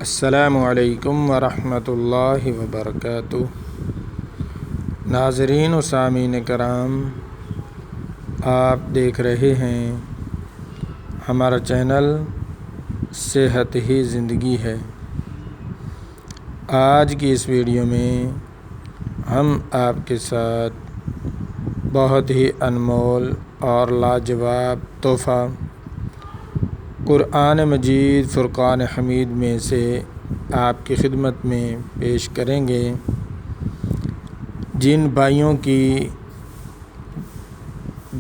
السلام علیکم ورحمۃ اللہ وبرکاتہ۔ ناظرین و سامعین کرام، آپ دیکھ رہے ہیں ہمارا چینل صحت ہی زندگی ہے۔ آج کی اس ویڈیو میں ہم آپ کے ساتھ بہت ہی انمول اور لاجواب تحفہ قرآن مجید فرقان حمید میں سے آپ کی خدمت میں پیش کریں گے۔ جن بھائیوں کی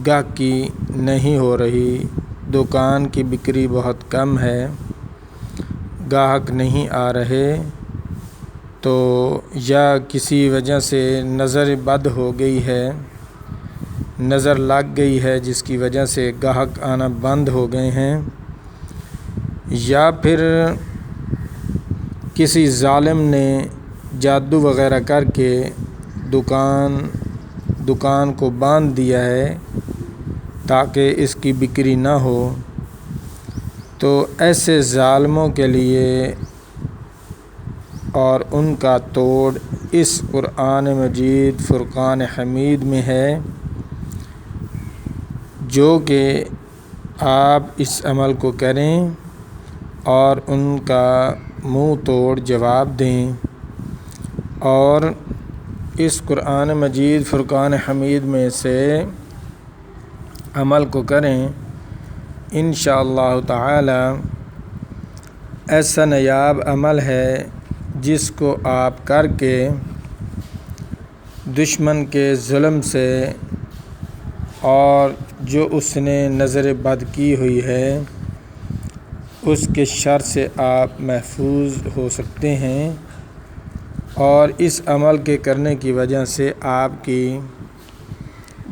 گاہکی نہیں ہو رہی، دکان کی بکری بہت کم ہے، گاہک نہیں آ رہے، تو یا کسی وجہ سے نظر بد ہو گئی ہے، نظر لگ گئی ہے جس کی وجہ سے گاہک آنا بند ہو گئے ہیں، یا پھر کسی ظالم نے جادو وغیرہ کر کے دکان کو باندھ دیا ہے تاکہ اس کی بکری نہ ہو، تو ایسے ظالموں کے لیے اور ان کا توڑ اس قرآن مجید فرقان حمید میں ہے، جو کہ آپ اس عمل کو کریں اور ان کا منہ توڑ جواب دیں اور اس قرآن مجید فرقان حمید میں سے عمل کو کریں۔ انشاءاللہ تعالی ایسا نایاب عمل ہے جس کو آپ کر کے دشمن کے ظلم سے اور جو اس نے نظر بد کی ہوئی ہے اس کے شر سے آپ محفوظ ہو سکتے ہیں، اور اس عمل کے کرنے کی وجہ سے آپ کی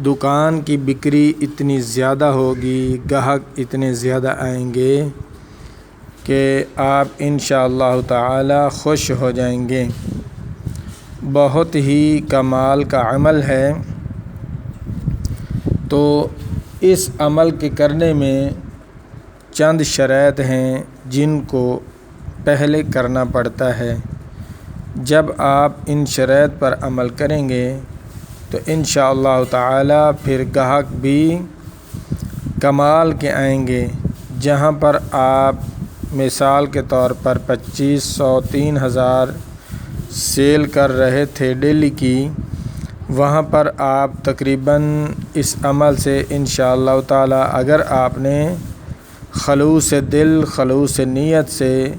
دکان کی بکری اتنی زیادہ ہوگی، گاہک اتنے زیادہ آئیں گے کہ آپ انشاءاللہ تعالی خوش ہو جائیں گے۔ بہت ہی کمال کا عمل ہے، تو اس عمل کے کرنے میں چند شرائط ہیں جن کو پہلے کرنا پڑتا ہے۔ جب آپ ان شرائط پر عمل کریں گے تو انشاءاللہ تعالی پھر گاہک بھی کمال کے آئیں گے۔ جہاں پر آپ مثال کے طور پر 2500 3000 سیل کر رہے تھے ڈیلی کی، وہاں پر آپ تقریباً اس عمل سے انشاءاللہ تعالی اگر آپ نے خلوص دل، خلوص نیت سے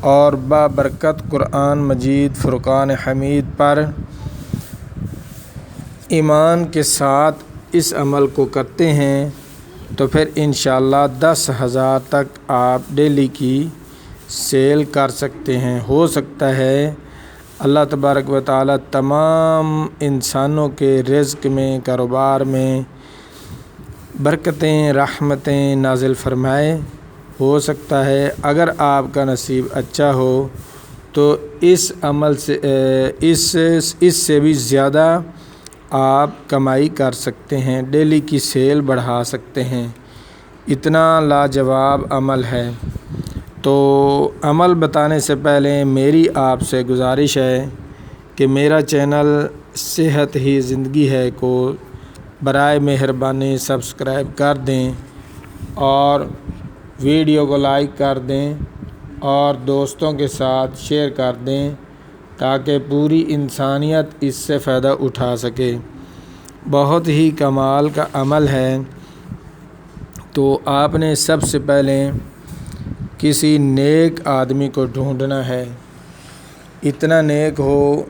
اور بابرکت قرآن مجید فرقان حمید پر ایمان کے ساتھ اس عمل کو کرتے ہیں، تو پھر انشاءاللہ 10,000 تک آپ ڈیلی کی سیل کر سکتے ہیں۔ ہو سکتا ہے اللہ تبارک و تعالی تمام انسانوں کے رزق میں، کاروبار میں برکتیں، رحمتیں نازل فرمائے۔ ہو سکتا ہے اگر آپ کا نصیب اچھا ہو تو اس عمل سے اس سے بھی زیادہ آپ کمائی کر سکتے ہیں، ڈیلی کی سیل بڑھا سکتے ہیں۔ اتنا لاجواب عمل ہے۔ تو عمل بتانے سے پہلے میری آپ سے گزارش ہے کہ میرا چینل صحت ہی زندگی ہے کو برائے مہربانی سبسکرائب کر دیں اور ویڈیو کو لائک کر دیں اور دوستوں کے ساتھ شیئر کر دیں تاکہ پوری انسانیت اس سے فائدہ اٹھا سکے۔ بہت ہی کمال کا عمل ہے۔ تو آپ نے سب سے پہلے کسی نیک آدمی کو ڈھونڈنا ہے، اتنا نیک ہو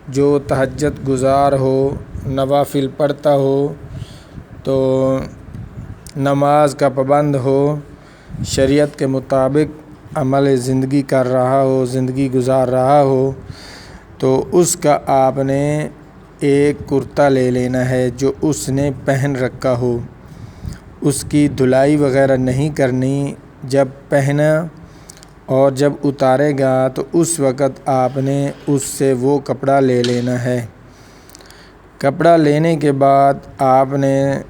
جو تہجد گزار ہو، نوافل پڑھتا ہو، تو نماز کا پابند ہو، شریعت کے مطابق عمل زندگی کر رہا ہو، زندگی گزار رہا ہو، تو اس کا آپ نے ایک کرتا لے لینا ہے جو اس نے پہن رکھا ہو، اس کی دھلائی وغیرہ نہیں کرنی۔ جب پہنا اور جب اتارے گا تو اس وقت آپ نے اس سے وہ کپڑا لے لینا ہے۔ کپڑا لینے کے بعد آپ نے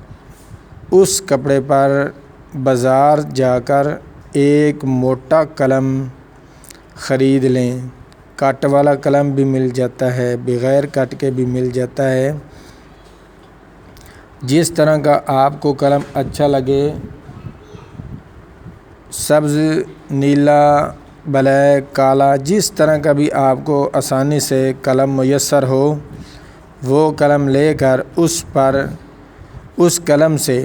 اس کپڑے پر بازار جا کر ایک موٹا قلم خرید لیں۔ کٹ والا قلم بھی مل جاتا ہے، بغیر کٹ کے بھی مل جاتا ہے۔ جس طرح کا آپ کو قلم اچھا لگے، سبز، نیلا، بلیک، کالا، جس طرح کا بھی آپ کو آسانی سے قلم میسر ہو، وہ قلم لے کر اس قلم سے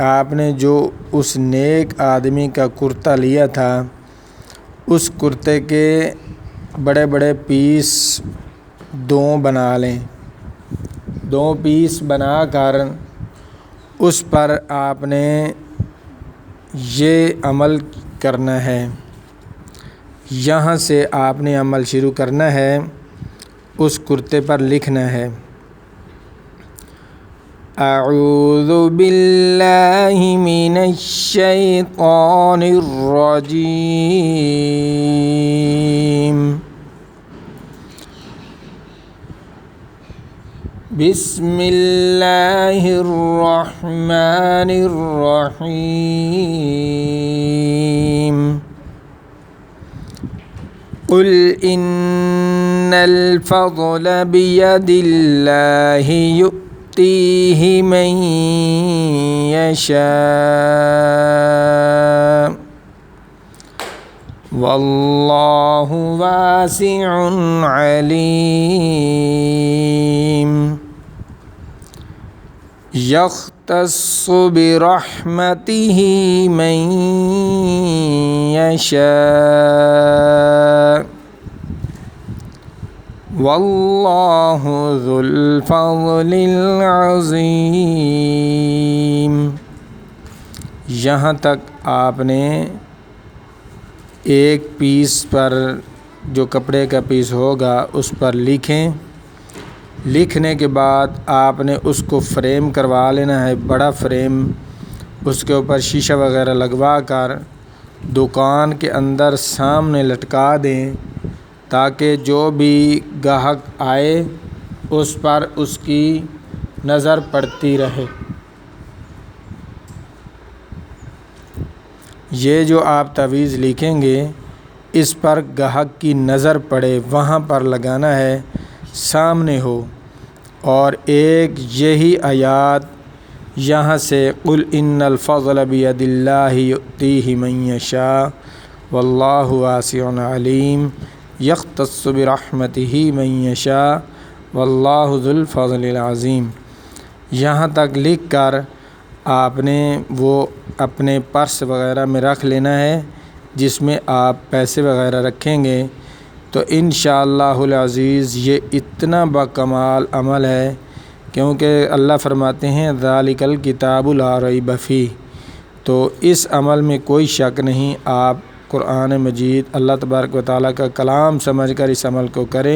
آپ نے جو اس نیک آدمی کا کرتا لیا تھا، اس کرتے کے بڑے بڑے پیس بنا لیں۔ 2 پیس بنا کر اس پر آپ نے یہ عمل کرنا ہے۔ یہاں سے آپ نے عمل شروع کرنا ہے، اس کرتے پر لکھنا ہے اعوذ باللہ من الشیطان الرجیم، بسم اللہ الرحمن الرحیم، قل ان الفضل بید اللہ یؤتیہ من یشاء واللہ واسع علیم، یختص برحمتہ من یشاء واللہ ذو الفضل العظیم۔ یہاں تک آپ نے ایک پیس پر، جو کپڑے کا پیس ہوگا، اس پر لکھیں۔ لکھنے کے بعد آپ نے اس کو فریم کروا لینا ہے، بڑا فریم، اس کے اوپر شیشہ وغیرہ لگوا کر دکان کے اندر سامنے لٹکا دیں، تاکہ جو بھی گاہک آئے اس پر اس کی نظر پڑتی رہے۔ یہ جو آپ تعویذ لکھیں گے، اس پر گاہک کی نظر پڑے، وہاں پر لگانا ہے، سامنے ہو، اور ایک یہی آیات یہاں سے قل ان الفضل بید اللہ یؤتیہ من یشاء واللہ واسع علیم، یختص برحمتہ من یشاء واللہ ذو الفضل العظیم، یہاں تک لکھ کر آپ نے وہ اپنے پرس وغیرہ میں رکھ لینا ہے، جس میں آپ پیسے وغیرہ رکھیں گے۔ تو انشاءاللہ العزیز یہ اتنا باکمال عمل ہے، کیونکہ اللہ فرماتے ہیں ذالک الکتاب لا ریب فیہ، تو اس عمل میں کوئی شک نہیں۔ آپ قرآن مجید اللہ تبارک و تعالیٰ کا کلام سمجھ کر اس عمل کو کریں۔